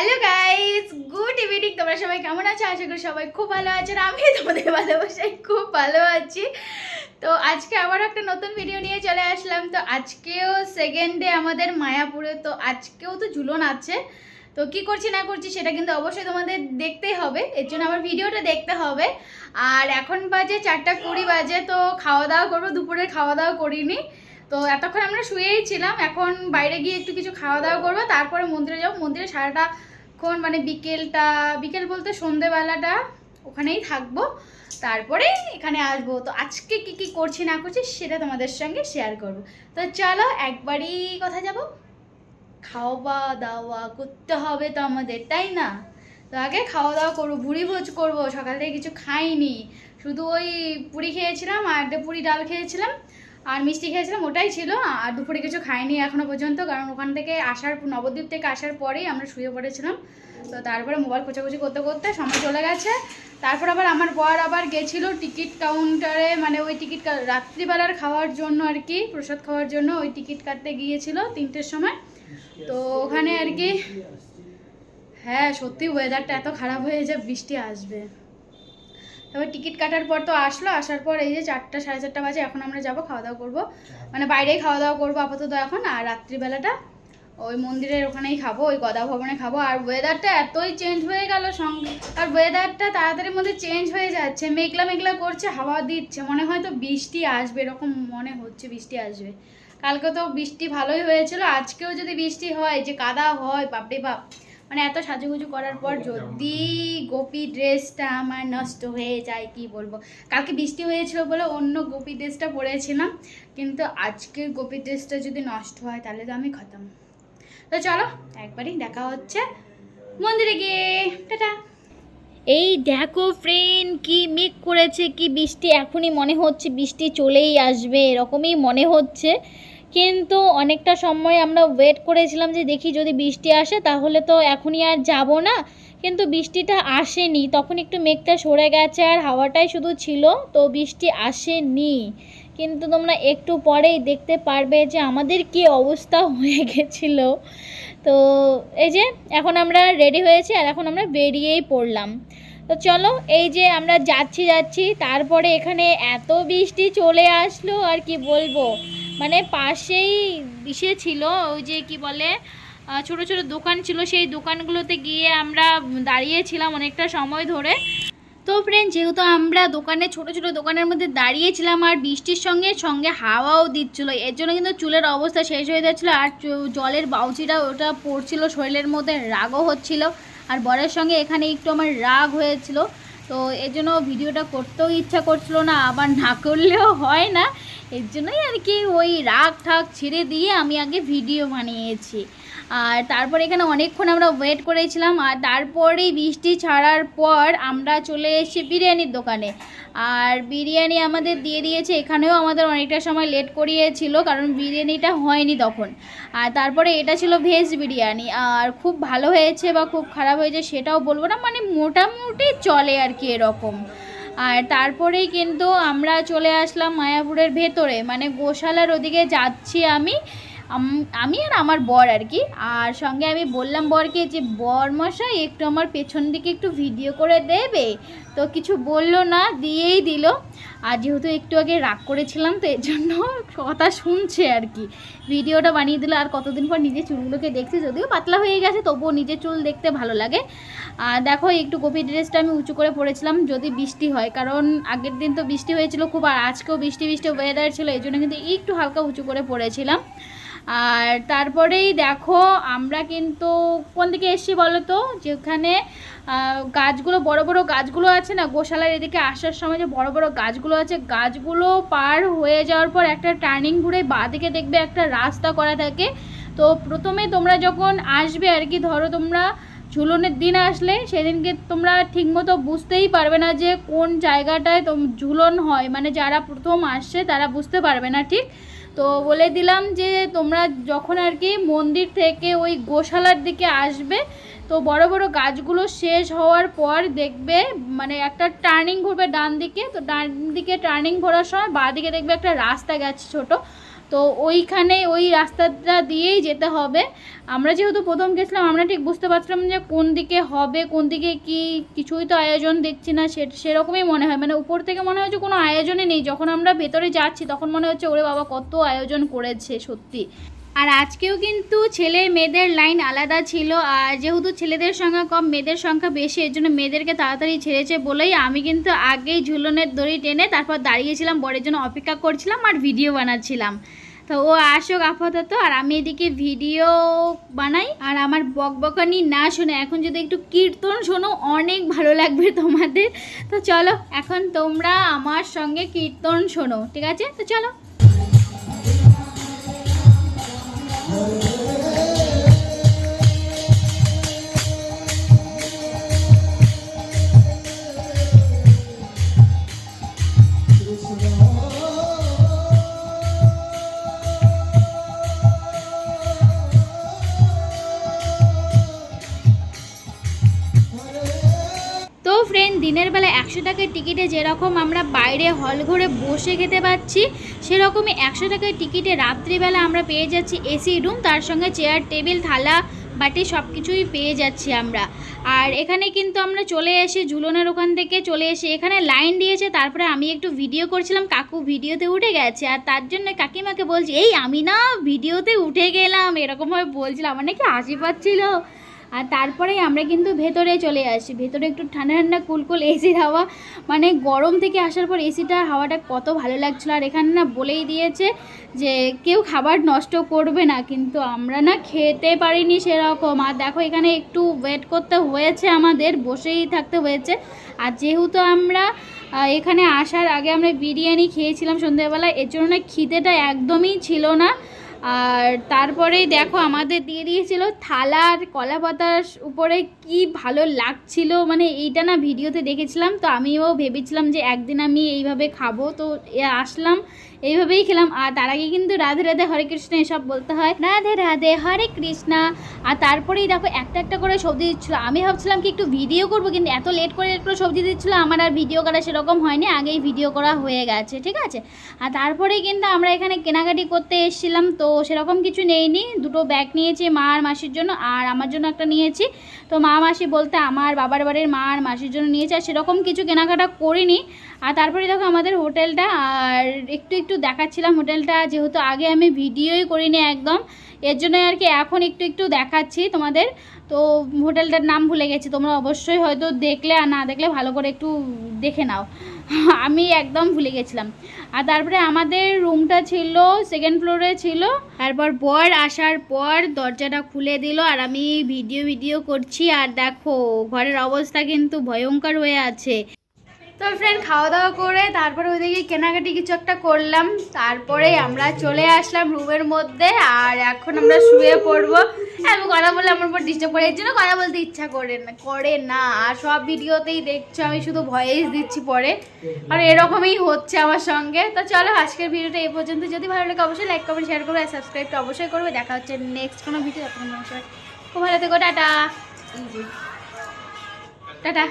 Hello guys, good evening. তোমরা সবাই কেমন আছো? আশা করি সবাই খুব ভালো আছো। আমি তোমাদের ভালোবাসায় খুব ভালো আছি। তো আজকে আবার একটা নতুন ভিডিও নিয়ে চলে আসলাম। তো আজকেও সেকেন্ড ডে আমাদের মায়াপুরে। তো আজকেও তো ঝুলন আছে। তো কি করছি না করছি সেটা কিন্তু অবশ্যই তোমাদের দেখতেই হবে, এর জন্য আমার ভিডিওটা দেখতে হবে। আর এখন বাজে 4:20 বাজে। তো খাওয়া দাওয়া করবো, দুপুরে খাওয়া দাওয়া করিনি। তো এতক্ষণ আমরা শুয়েই ছিলাম, এখন বাইরে গিয়ে একটু কিছু খাওয়া দাওয়া করবো, তারপরে মন্দিরে যাবো। মন্দিরে সারাটাক্ষণ মানে বিকেল বলতে সন্ধেবেলাটা ওখানেই থাকবো, তারপরে এখানে আসবো। তো আজকে কি কি করছি না করছি সেটা তোমাদের সঙ্গে শেয়ার করব। তো চলো একবারই কথা যাব, খাওয়া দাওয়া করতে হবে তো আমাদের, তাই না? তো আগে খাওয়া দাওয়া করবো, ভুড়ি ভোজ করবো। সকাল থেকে কিছু খাইনি, শুধু ওই পুরি খেয়েছিলাম আর একটা পুরি ডাল খেয়েছিলাম আর মিষ্টি খেয়েছিলাম, ওটাই ছিল। আর দুপুরে কিছু খাইনি এখনো পর্যন্ত, কারণ ওখান থেকে নবদ্বীপ থেকে আসার পরেই আমরা শুয়ে পড়েছিলাম। তো তারপরে মোবাইল কোচাকুচি করতে করতে সময় চলে গেছে। তারপর আবার আমার বর আবার গেছিলো টিকিট কাউন্টারে, মানে ওই টিকিট রাত্রিবেলার খাওয়ার জন্য আর কি, প্রসাদ খাওয়ার জন্য ওই টিকিট কাটতে গিয়েছিল 3টের সময়। তো ওখানে আর কি, হ্যাঁ সত্যি ওয়েদারটা এত খারাপ হয়ে যে বৃষ্টি আসবে। তবে টিকিট কাটার পর তো আসার পর এই যে 4টা 4:30 বাজে, এখন আমরা যাবো খাওয়া দাওয়া করবো, মানে বাইরেই খাওয়া দাওয়া করবো আপাতত এখন। আর রাত্রিবেলাটা ওই মন্দিরের ওখানেই খাবো, ওই গদা ভবনে খাবো। আর ওয়েদারটা এতই চেঞ্জ হয়ে গেল সঙ্গে, আর ওয়েদারটা তাড়াতাড়ির মধ্যে চেঞ্জ হয়ে যাচ্ছে, মেঘলা মেঘলা করছে, হাওয়া দিচ্ছে, মনে হয় তো বৃষ্টি আসবে, এরকম মনে হচ্ছে বৃষ্টি আসবে। কালকে তো বৃষ্টি ভালোই হয়েছিল, আজকেও যদি বৃষ্টি হয়, যে কাদা হয় বাপরে বাপ। মানে এত সাজুগুজু করার পর যদি গোপী ড্রেসটা আমার নষ্ট হয়ে যায় কি বলবো। কালকে বৃষ্টি হয়েছিল বলে অন্য গোপী ড্রেসটা পরেছিলাম, কিন্তু আজকের গোপী ড্রেসটা যদি নষ্ট হয় তাহলে তো আমি খতম। তো চলো একবারই দেখা হচ্ছে মন্দিরে গিয়ে, টাটা। এই দেখো ফ্রেন্ড, কি মেঘ করেছে, কি বৃষ্টি, এখনই মনে হচ্ছে বৃষ্টি চলেই আসবে, এরকমই মনে হচ্ছে। কিন্তু অনেকটা সময় আমরা ওয়েট করেছিলাম যে দেখি যদি বৃষ্টি আসে তাহলে তো এখনই আর যাব না, কিন্তু বৃষ্টিটা আসেনি। তখন একটু মেঘটা সরে গেছে আর হাওয়াটাই শুধু ছিল, তো বৃষ্টি আসেনি। কিন্তু তোমরা একটু পরেই দেখতে পারবে যে আমাদের কি অবস্থা হয়ে গেছিল। তো এই যে এখন আমরা রেডি হয়েছি আর এখন আমরা বেরিয়েই পড়লাম। তো চলো, এই যে আমরা যাচ্ছি তারপরে এখানে এত বৃষ্টি চলে আসলো আর কি বলবো। মানে পাশেই ছিল ওই যে কি বলে ছোট ছোট দোকান ছিল, সেই দোকানগুলোতে গিয়ে আমরা দাঁড়িয়েছিলাম অনেকটা সময় ধরে। তো ফ্রেন্ড, যেহেতু আমরা ছোট ছোট দোকানের মধ্যে দাঁড়িয়েছিলাম আর বৃষ্টির সঙ্গে সঙ্গে হাওয়াও দিচ্ছিল, এর জন্য কিন্তু চুলের অবস্থা শেষ হয়ে যাচ্ছিলো। আর জলের বাউচিটা ওটা পড়ছিল শরীরের মধ্যে, রাগও হচ্ছিল। আর বরের সঙ্গে এখানে একটু আমার রাগ হয়েছিল, তো এর জন্য ভিডিওটা করতেও ইচ্ছা করছিল না, আবার না করলেও হয় না। এর জন্যই আর কি ওই রাগ ঠাগ ছেড়ে দিয়ে আমি আগে ভিডিও বানিয়েছি। আর তারপর এখানে অনেকক্ষণ আমরা ওয়েট করেছিলাম। আর তারপরেই বৃষ্টি ছাড়ার পর আমরা চলে এসেছি বিরিয়ানির দোকানে। আর বিরিয়ানি আমাদের দিয়ে দিয়েছে, এখানেও আমাদের অনেকটা সময় লেট করিয়েছিল কারণ বিরিয়ানিটা হয়নি তখন। আর তারপরে এটা ছিল ভেজ বিরিয়ানি, আর খুব ভালো হয়েছে বা খুব খারাপ হয়েছে সেটাও বলবো না, মানে মোটামুটি চলে আর কি এরকম। আর তারপরেই কিন্তু আমরা চলে আসলাম মায়াপুরের ভেতরে, মানে গোশালার ওদিকে যাচ্ছি আমি আর আমার বর আর কি। আর সঙ্গে আমি বললাম বরকে যে বর মশাই একটু আমার পেছন দিকে একটু ভিডিও করে দেবে, তো কিছু বললো না, দিয়েই দিল। আর যেহেতু একটু আগে রাগ করেছিলাম তো এর জন্য কথা শুনছে আর কি, ভিডিওটা বানিয়ে দিল। আর কতদিন পর নিজের চুলগুলোকে দেখছি, যদিও পাতলা হয়ে গেছে তবুও নিজের চুল দেখতে ভালো লাগে। আর দেখো একটু গোপী ড্রেসটা আমি উঁচু করে পরেছিলাম যদি বৃষ্টি হয়, কারণ আগের দিন তো বৃষ্টি হয়েছিল খুব, আর আজকেও বৃষ্টি ওয়েদার ছিল, এই জন্য কিন্তু একটু হালকা উঁচু করে পরেছিলাম। আর তারপরেই দেখো আমরা কিন্তু কোন দিকে এসেছি বলো তো, যেখানে গাছগুলো বড় বড় গাছগুলো আছে না, গোশালার এদিকে আসার সময় যে বড় বড় গাছগুলো আছে, গাছগুলো পার হয়ে যাওয়ার পর একটা টার্নিং ঘুরে বাঁদিকে দেখবে একটা রাস্তা করা থাকে। তো প্রথমে তোমরা যখন আসবে আর কি, ধরো তোমরা ঝুলনের দিন আসলে সেদিনকে তোমরা ঠিকমতো বুঝতেই পারবে না যে কোন জায়গাটায় ঝুলন হয়, মানে যারা প্রথম আসছে তারা বুঝতে পারবে না ঠিক। তো বলে দিলাম যে তোমরা যখন আর কি মন্দির থেকে ওই গোশালার দিকে আসবে, তো বড় বড় গাছগুলো শেষ হওয়ার পর দেখবে মানে একটা টার্নিং ঘুরবে ডান দিকে, তো ডান দিকে টার্নিং ঘোরার সময় বাঁ দিকে দেখবে একটা রাস্তা গেছে ছোট। তো ওইখানে ওই রাস্তাটা দিয়েই যেতে হবে। আমরা যেহেতু প্রথম গেছিলাম আমরা ঠিক বুঝতে পারছিলাম যে কোন দিকে হবে, কোন দিকে কি, কিছুই তো আয়োজন দেখছি না। সেরকমই মনে হয়, মানে উপর থেকে মনে হচ্ছে কোনো আয়োজনই নেই। যখন আমরা ভেতরে যাচ্ছি তখন মনে হচ্ছে ওরে বাবা কত আয়োজন করেছে সত্যি। আর আজকেও কিন্তু ছেলে মেয়েদের লাইন আলাদা ছিল, আর যেহেতু ছেলেদের সংখ্যা কম মেয়েদের সংখ্যা বেশি, এর জন্য মেয়েদেরকে তাড়াতাড়ি ছেড়েছে বলেই আমি কিন্তু আগেই ঝুলনের দড়ি টেনে তারপর দাঁড়িয়েছিলাম, বরের জন্য অপেক্ষা করছিলাম আর ভিডিও বানাচ্ছিলাম। তো ও আসুক আপাতত, আর আমি এদিকে ভিডিও বানাই আর আমার বকবকানি না শুনে এখন যদি একটু কীর্তন শোনো অনেক ভালো লাগবে তোমাদের। তো চলো এখন তোমরা আমার সঙ্গে কীর্তন শোনো, ঠিক আছে? তো চলো। তো ফ্রেন্ড, দিনের বেলা 100 টাকার টিকিটে যেরকম আমরা বাইরে হল ঘরে বসে খেতে পাচ্ছি, সেরকমই 100 টাকার টিকিটে রাত্রিবেলা আমরা পেয়ে যাচ্ছি এসি রুম, তার সঙ্গে চেয়ার টেবিল থালা বাটি সব কিছুই পেয়ে যাচ্ছি আমরা। আর এখানে কিন্তু আমরা চলে এসে ঝুলনের ওখান থেকে চলে এসে এখানে লাইন দিয়েছে, তারপরে আমি একটু ভিডিও করছিলাম, কাকু ভিডিওতে উঠে গেছে, আর তার জন্য কাকিমাকে বলছি এই আমি না ভিডিওতে উঠে গেলাম, এরকমভাবে বলছিলাম, আমার নাকি হাসি পাচ্ছিল। আর তারপরেই আমরা কিন্তু ভেতরে চলে আসি। ভেতরে একটু ঠান্ডা ঠান্ডা কুলকুল এসির হাওয়া, মানে গরম থেকে আসার পর এসিটার হাওয়াটা কত ভালো লাগছিলো। আর এখানে না বলেই দিয়েছে যে কেউ খাবার নষ্ট করবে না, কিন্তু আমরা না খেতে পারিনি সেরকম। আর দেখো এখানে একটু ওয়েট করতে হয়েছে, আমাদের বসেই থাকতে হয়েছে। আর যেহেতু আমরা এখানে আসার আগে আমরা বিরিয়ানি খেয়েছিলাম সন্ধ্যাবেলা, এর জন্য না খিদেটা একদমই ছিল না। আর তারপরেই দেখো আমাদের দিয়ে দিয়েছিল থালা আর কলা পাতার উপরে, কি ভালো লাগছিল, মানে এইটা না ভিডিওতে দেখেছিলাম, তো আমিও ভেবেছিলাম যে একদিন আমি এইভাবে খাবো। তো আসলাম, এইভাবেই খেলাম। আর তার আগে কিন্তু রাধে রাধে হরে কৃষ্ণ এসব বলতে হয়, রাধে রাধে হরে কৃষ্ণা। আর তারপরেই দেখো একটা একটা করে সবজি দিচ্ছিলো। আমি ভাবছিলাম কি একটু ভিডিও করবো, কিন্তু এত লেট করে সবজি দিচ্ছিলো আমার আর ভিডিও করা সেরকম হয়নি, আগেই ভিডিও করা হয়ে গেছে, ঠিক আছে। আর তারপরেই কিন্তু আমরা এখানে কেনাকাটি করতে এসেছিলাম, তো সেরকম কিছু নেইনি। দুটো ব্যাগ নিয়েছি মা আর মাসির জন্য, আর আমার জন্য একটা নিয়েছি। তো মা মাসি বলতে আমার বাবার বাড়ির মা আর মাসির জন্য নিয়েছি, আর সেরকম কিছু কেনাকাটা করিনি। আর তারপরে দেখো আমাদের হোটেলটা, আর একটু একটু দেখাচ্ছিলাম হোটেলটা, যেহেতু আগে আমি ভিডিওই করিনি একদম, এর জন্য আর কি এখন একটু একটু দেখাচ্ছি তোমাদের। তো হোটেলটার নাম ভুলে গেছি, তোমরা অবশ্যই হয়তো দেখলে, আর না দেখলে ভালো করে একটু দেখে নাও, আমি একদম ভুলে গেছিলাম। আর তারপরে আমাদের রুমটা ছিল 2nd ফ্লোরে ছিল। তারপর বর আসার পর দরজাটা খুলে দিল, আর আমি ভিডিও করছি। আর দেখো ঘরের অবস্থা কিন্তু ভয়ঙ্কর হয়ে আছে। তো ফ্রেন্ড, খাওয়া দাওয়া করে তারপরে ওইদিকে কেনাকাটি কিছু একটা করলাম, তারপরে আমরা চলে আসলাম রুমের মধ্যে। আর এখন আমরা শুয়ে পড়বো। আমি কথা বললে আমার উপর ডিস্টার্ব করে, এর জন্য কথা বলতে ইচ্ছা করে না। আর সব ভিডিওতেই দেখছো আমি শুধু ভয়েস দিচ্ছি পরে, আর এরকমই হচ্ছে আমার সঙ্গে। তো চলো আজকের ভিডিওটা এই পর্যন্ত। যদি ভালো লাগে অবশ্যই লাইক কমেন্ট শেয়ার করবে, আর সাবস্ক্রাইবটা অবশ্যই করবে। দেখা হচ্ছে নেক্সট কোনো ভিডিও। খুব ভালো থেকো, টাটা টাটা।